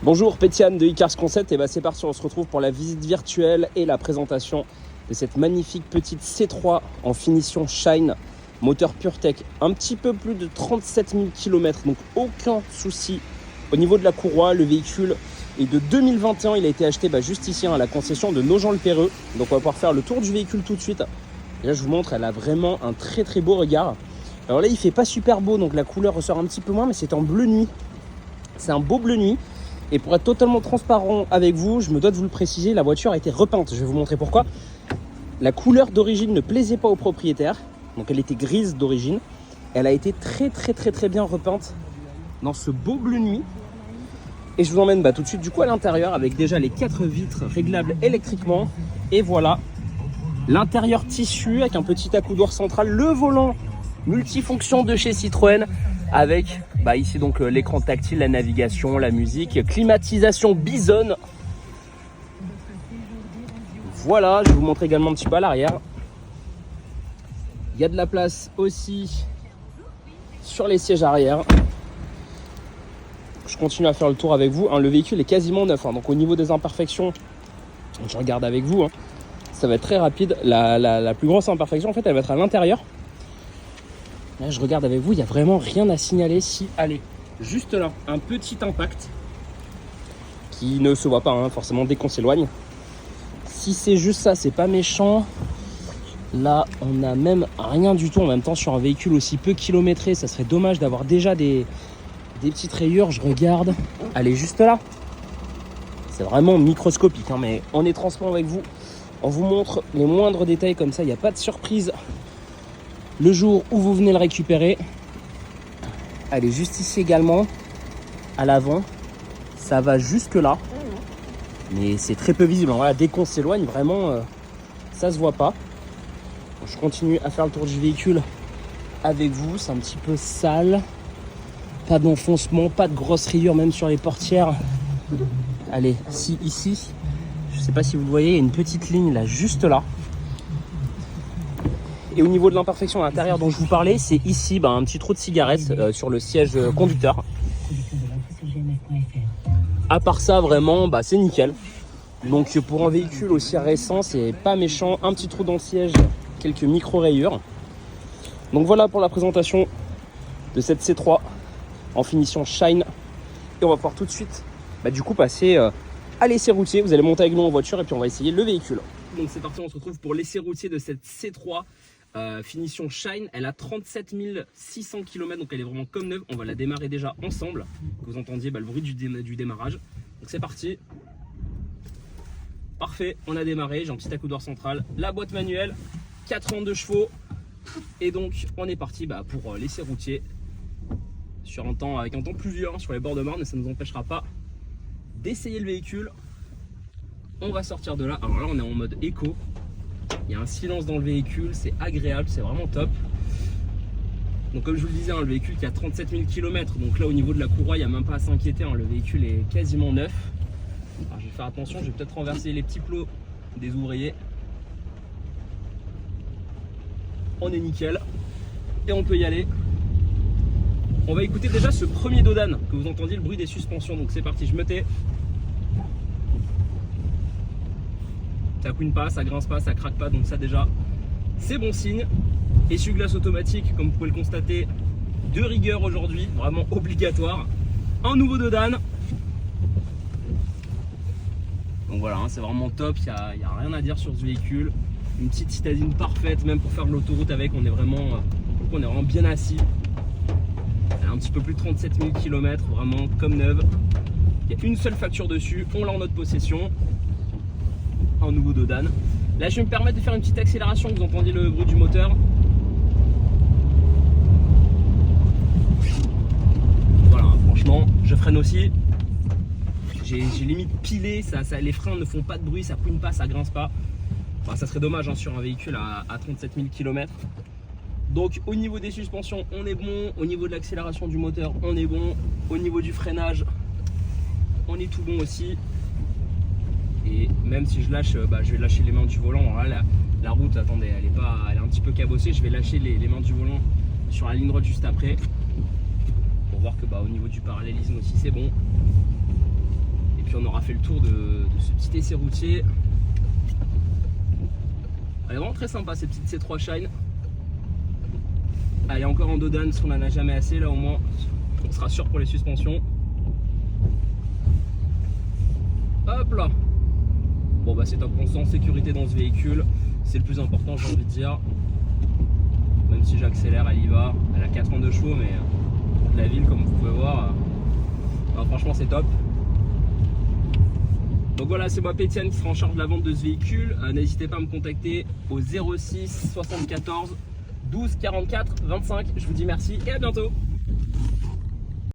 Bonjour Pétiane de Icars Concept, et c'est parti, on se retrouve pour la visite virtuelle et la présentation de cette magnifique petite C3 en finition Shine, moteur PureTech, un petit peu plus de 37 000 km, donc aucun souci au niveau de la courroie. Le véhicule est de 2021, il a été acheté juste ici à la concession de Nogent-le-Péreux, donc on va pouvoir faire le tour du véhicule tout de suite. Et là je vous montre, elle a vraiment un très très beau regard. Alors là il fait pas super beau, donc la couleur ressort un petit peu moins, mais c'est en bleu nuit, c'est un beau bleu nuit. Et pour être totalement transparent avec vous, je me dois de vous le préciser, la voiture a été repeinte. Je vais vous montrer pourquoi. La couleur d'origine ne plaisait pas au propriétaire. Donc elle était grise d'origine. Elle a été très bien repeinte dans ce beau bleu nuit. Et je vous emmène tout de suite du coup à l'intérieur avec déjà les 4 vitres réglables électriquement. Et voilà l'intérieur tissu avec un petit accoudoir central. Le volant multifonction de chez Citroën avec ici donc l'écran tactile, la navigation, la musique, climatisation Bison. Voilà, je vais vous montrer également un petit peu à l'arrière. Il y a de la place aussi sur les sièges arrière. Je continue à faire le tour avec vous. Le véhicule est quasiment neuf, donc au niveau des imperfections, je regarde avec vous, ça va être très rapide. La plus grosse imperfection en fait elle va être à l'intérieur. Là je regarde avec vous, il n'y a vraiment rien à signaler. Si, allez, juste là, un petit impact qui ne se voit pas forcément dès qu'on s'éloigne. Si c'est juste ça, c'est pas méchant. Là on n'a même rien du tout. En même temps sur un véhicule aussi peu kilométré, ça serait dommage d'avoir déjà des petites rayures. Je regarde, elle est juste là. C'est vraiment microscopique, mais on est transparent avec vous. On vous montre les moindres détails comme ça, il n'y a pas de surprise le jour où vous venez le récupérer. Elle est juste ici également, à l'avant. Ça va jusque là, mais c'est très peu visible. Voilà, dès qu'on s'éloigne, vraiment, ça se voit pas. Je continue à faire le tour du véhicule avec vous. C'est un petit peu sale. Pas d'enfoncement, pas de grosses rayures, même sur les portières. Allez, si ici, je sais pas si vous le voyez, il y a une petite ligne là, juste là. Et au niveau de l'imperfection à l'intérieur dont je vous parlais, c'est ici un petit trou de cigarette sur le siège conducteur. À part ça, vraiment, c'est nickel. Donc pour un véhicule aussi récent, c'est pas méchant. Un petit trou dans le siège, quelques micro-rayures. Donc voilà pour la présentation de cette C3 en finition Shine. Et on va pouvoir tout de suite du coup passer à l'essai routier. Vous allez monter avec nous en voiture et puis on va essayer le véhicule. Donc c'est parti, on se retrouve pour l'essai routier de cette C3. Finition Shine, elle a 37 600 km, donc elle est vraiment comme neuve. On va la démarrer déjà ensemble, que vous entendiez le bruit du démarrage. Donc c'est parti. Parfait, on a démarré, j'ai un petit accoudoir central, la boîte manuelle, 82 chevaux. Et donc on est parti pour l'essai routier avec un temps pluvieux sur les bords de Marne, mais ça ne nous empêchera pas d'essayer le véhicule. On va sortir de là. Alors là on est en mode éco. Il y a un silence dans le véhicule, c'est agréable, c'est vraiment top. Donc comme je vous le disais, le véhicule qui a 37 000 km, donc là au niveau de la courroie, il n'y a même pas à s'inquiéter, le véhicule est quasiment neuf. Alors, je vais faire attention, je vais peut-être renverser les petits plots des ouvriers. On est nickel et on peut y aller. On va écouter déjà ce premier dodan, que vous entendiez le bruit des suspensions, donc c'est parti, je me tais. Ça couine pas, ça grince pas, ça craque pas, donc ça déjà c'est bon signe. Essuie-glace automatique, comme vous pouvez le constater, de rigueur aujourd'hui, vraiment obligatoire. Un nouveau dodan. Donc voilà, c'est vraiment top, il n'y a rien à dire sur ce véhicule. Une petite citadine parfaite, même pour faire de l'autoroute avec, on est vraiment bien assis. Elle a un petit peu plus de 37 000 km, vraiment comme neuve. Il y a une seule facture dessus, on l'a en notre possession. Un nouveau dodan. Là je vais me permettre de faire une petite accélération, vous entendiez le bruit du moteur. Voilà, franchement je freine aussi. J'ai limite pilé, les freins ne font pas de bruit, ça couine pas, ça grince pas. Ça serait dommage sur un véhicule à 37 000 km. Donc au niveau des suspensions on est bon, au niveau de l'accélération du moteur on est bon, au niveau du freinage on est tout bon aussi. Et même si je lâche, je vais lâcher les mains du volant. Voilà, la route, attendez, elle est un petit peu cabossée. Je vais lâcher les mains du volant sur la ligne droite juste après. Pour voir que au niveau du parallélisme aussi c'est bon. puis on aura fait le tour de ce petit essai routier. Elle est vraiment très sympa cette petite C3 Shine. Elle est encore en dodane parce qu'on en a jamais assez, là au moins on sera sûr pour les suspensions. Hop là. Bon bah c'est top, on sent en sécurité dans ce véhicule, c'est le plus important j'ai envie de dire. Même si j'accélère, elle y va. Elle a 82 chevaux mais de la ville comme vous pouvez voir, franchement c'est top. Donc voilà, c'est moi Pétienne qui sera en charge de la vente de ce véhicule. N'hésitez pas à me contacter au 06 74 12 44 25. Je vous dis merci et à bientôt.